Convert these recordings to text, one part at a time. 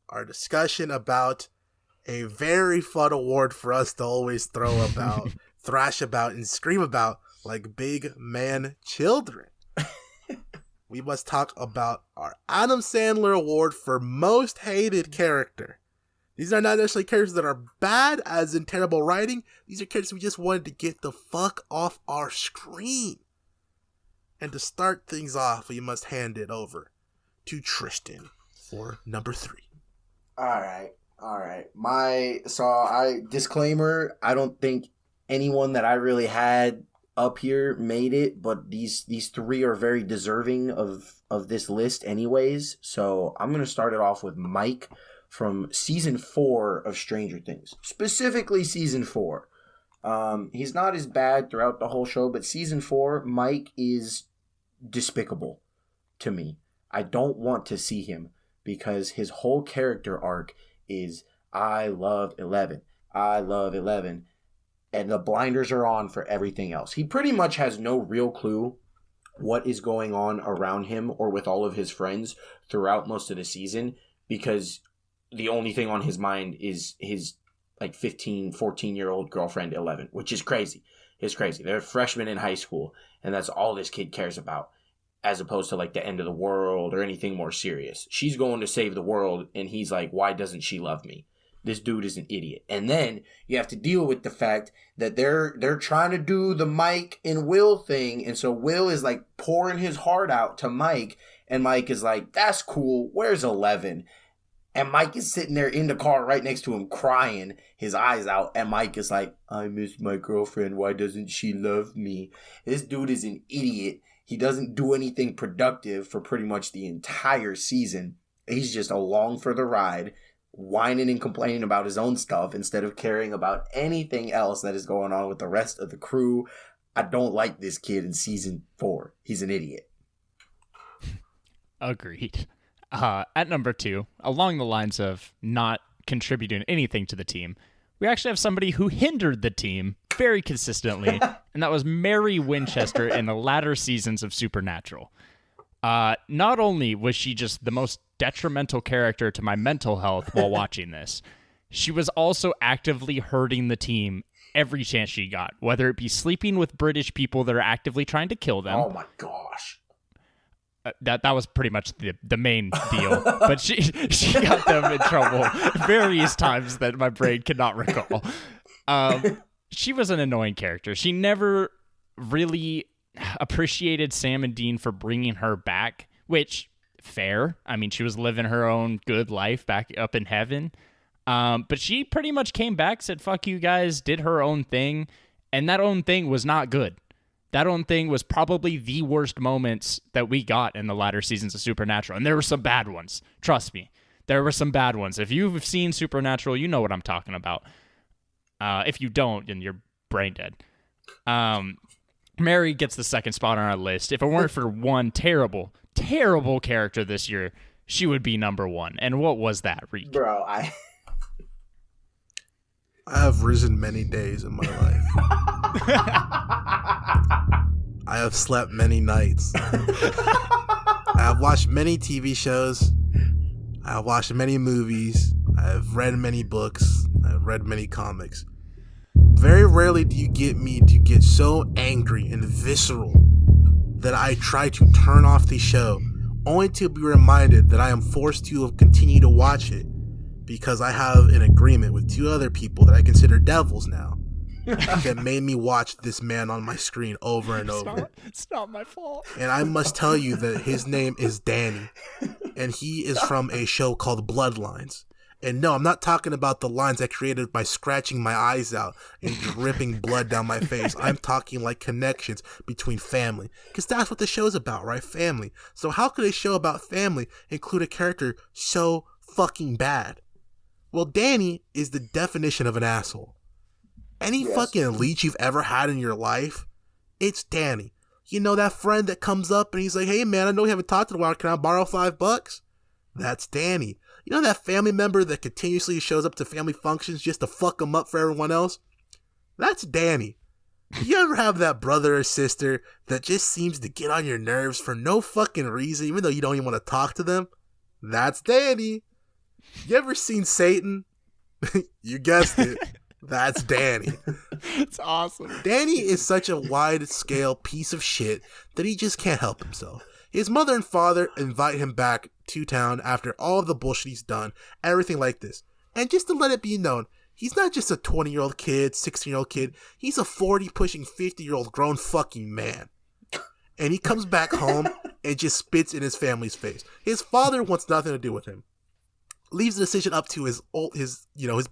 our discussion about a very fun award for us to always throw about, thrash about, and scream about like big man children. We must talk about our Adam Sandler Award for Most Hated Character. These are not necessarily characters that are bad, as in terrible writing. These are characters we just wanted to get the fuck off our screen. And to start things off, we must hand it over to Tristan for number 3. All right. Disclaimer, I don't think anyone that I really had up here made it, but these 3 are very deserving of this list anyways. So I'm going to start it off with Mike from season 4 of Stranger Things, specifically season 4. He's not as bad throughout the whole show, but season 4, Mike is despicable to me. I don't want to see him because his whole character arc is I love 11. And the blinders are on for everything else. He pretty much has no real clue what is going on around him or with all of his friends throughout most of the season, because the only thing on his mind is his 15, 14-year-old girlfriend, 11, which is crazy. It's crazy. They're freshmen in high school, and that's all this kid cares about, as opposed to the end of the world or anything more serious. She's going to save the world, and he's like, why doesn't she love me? This dude is an idiot. And then you have to deal with the fact that they're trying to do the Mike and Will thing. And so Will is pouring his heart out to Mike. And Mike is like, that's cool. Where's 11? And Mike is sitting there in the car right next to him crying his eyes out. And Mike is like, I miss my girlfriend. Why doesn't she love me? This dude is an idiot. He doesn't do anything productive for pretty much the entire season. He's just along for the ride, whining and complaining about his own stuff instead of caring about anything else that is going on with the rest of the crew. I don't like this kid in season 4. He's an idiot. Agreed. At number 2, along the lines of not contributing anything to the team, we actually have somebody who hindered the team very consistently, and that was Mary Winchester in the latter seasons of Supernatural. Not only was she just the most detrimental character to my mental health while watching this, she was also actively hurting the team every chance she got, whether it be sleeping with British people that are actively trying to kill them. Oh my gosh. That was pretty much the main deal, but she got them in trouble various times that my brain cannot recall. She was an annoying character. She never really appreciated Sam and Dean for bringing her back, which, fair. I mean, she was living her own good life back up in heaven. But she pretty much came back, said, fuck you guys, did her own thing, and that own thing was not good. That own thing was probably the worst moments that we got in the latter seasons of Supernatural, and there were some bad ones. Trust me, there were some bad ones. If you've seen Supernatural, you know what I'm talking about. If you don't, then you're brain dead. Mary gets the second spot on our list. If it weren't for one terrible character this year, she would be number 1. And what was that, Reek? Bro, I have risen many days in my life. I have slept many nights. I have watched many TV shows. I have watched many movies. I have read many books. I have read many comics. Very rarely do you get me to get so angry and visceral that I try to turn off the show, only to be reminded that I am forced to continue to watch it because I have an agreement with 2 other people that I consider devils now that made me watch this man on my screen over and over. It's not my fault. And I must tell you that his name is Danny, and he is from a show called Bloodlines. And no, I'm not talking about the lines I created by scratching my eyes out and dripping blood down my face. I'm talking like connections between family. Because that's what the show's about, right? Family. So how could a show about family include a character so fucking bad? Well, Danny is the definition of an asshole. Any fucking leech you've ever had in your life, it's Danny. You know that friend that comes up and he's like, hey man, I know we haven't talked in a while. Can I borrow $5? That's Danny. You know that family member that continuously shows up to family functions just to fuck them up for everyone else? That's Danny. You ever have that brother or sister that just seems to get on your nerves for no fucking reason, even though you don't even want to talk to them? That's Danny. You ever seen Satan? You guessed it. That's Danny. It's awesome. Danny is such a wide-scale piece of shit that he just can't help himself. His mother and father invite him back to town after all of the bullshit he's done, everything like this. And just to let it be known, he's not just a 20-year-old kid, 16-year-old kid. He's a 40 pushing 50-year-old grown fucking man. And he comes back home and just spits in his family's face. His father wants nothing to do with him. Leaves the decision up to his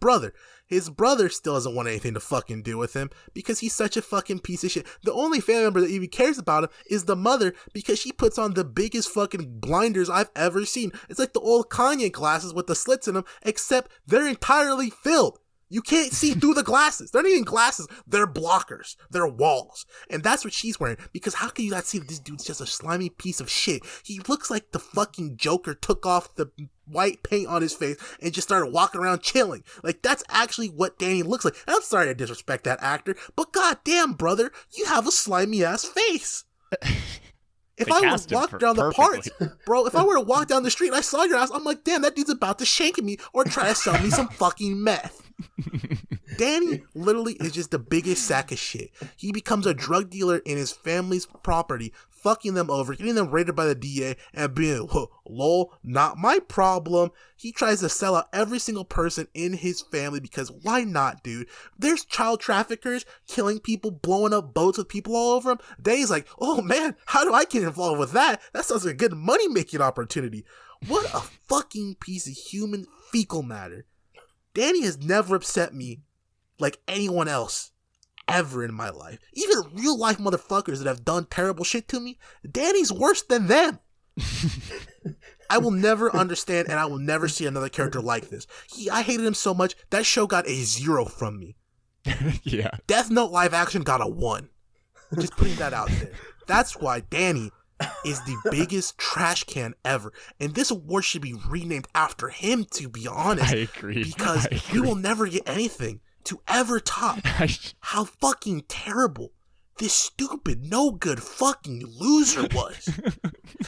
brother. His brother still doesn't want anything to fucking do with him because he's such a fucking piece of shit. The only family member that even cares about him is the mother because she puts on the biggest fucking blinders I've ever seen. It's like the old Kanye glasses with the slits in them, except they're entirely filled. You can't see through the glasses. They're not even glasses. They're blockers. They're walls. And that's what she's wearing. Because how can you not see that this dude's just a slimy piece of shit? He looks like the fucking Joker took off the white paint on his face and just started walking around chilling. Like, that's actually what Danny looks like. And I'm sorry to disrespect that actor, but goddamn, brother, you have a slimy ass face. If I were to walk down the parts, bro, if I were to walk down the street and I saw your ass, I'm like, damn, that dude's about to shank me or try to sell me some fucking meth. Danny literally is just the biggest sack of shit. He becomes a drug dealer in his family's property, fucking them over, getting them raided by the DA, and being, lol, not my problem. He tries to sell out every single person in his family because why not, dude? There's child traffickers killing people, blowing up boats with people all over him. Danny's like, oh man, how do I get involved with that? That sounds like a good money-making opportunity. What a fucking piece of human fecal matter. Danny has never upset me like anyone else ever in my life. Even real life motherfuckers that have done terrible shit to me, Danny's worse than them. I will never understand and I will never see another character like this. I hated him so much, that show got a 0 from me. Yeah. Death Note live action got a 1. Just putting that out there. That's why Danny is the biggest trash can ever. And this award should be renamed after him, to be honest. I agree. Because we will never get anything to ever top how fucking terrible this stupid, no good fucking loser was.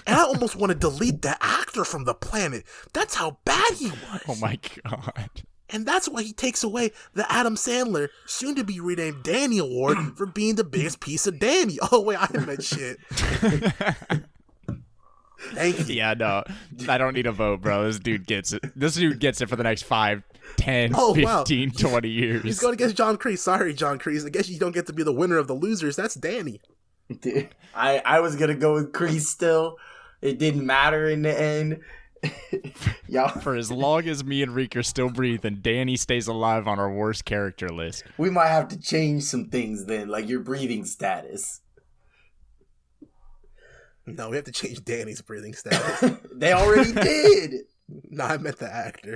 And I almost want to delete the actor from the planet. That's how bad he was. Oh my god. And that's why he takes away the Adam Sandler, soon to be renamed Danny Award, for being the biggest piece of Danny. Oh wait, I meant shit. Thank you. Yeah, no, I don't need a vote, bro. This dude gets it. This dude gets it for the next 5, 10, 15, 20 years. He's going against John Kreese. Sorry, John Kreese. I guess you don't get to be the winner of the losers. That's Danny. Dude, I was going to go with Kreese still. It didn't matter in the end. For as long as me and Reek are still breathing, Danny stays alive on our worst character list. We might have to change some things then, like your breathing status. No, we have to change Danny's breathing status. They already did. No, I meant the actor.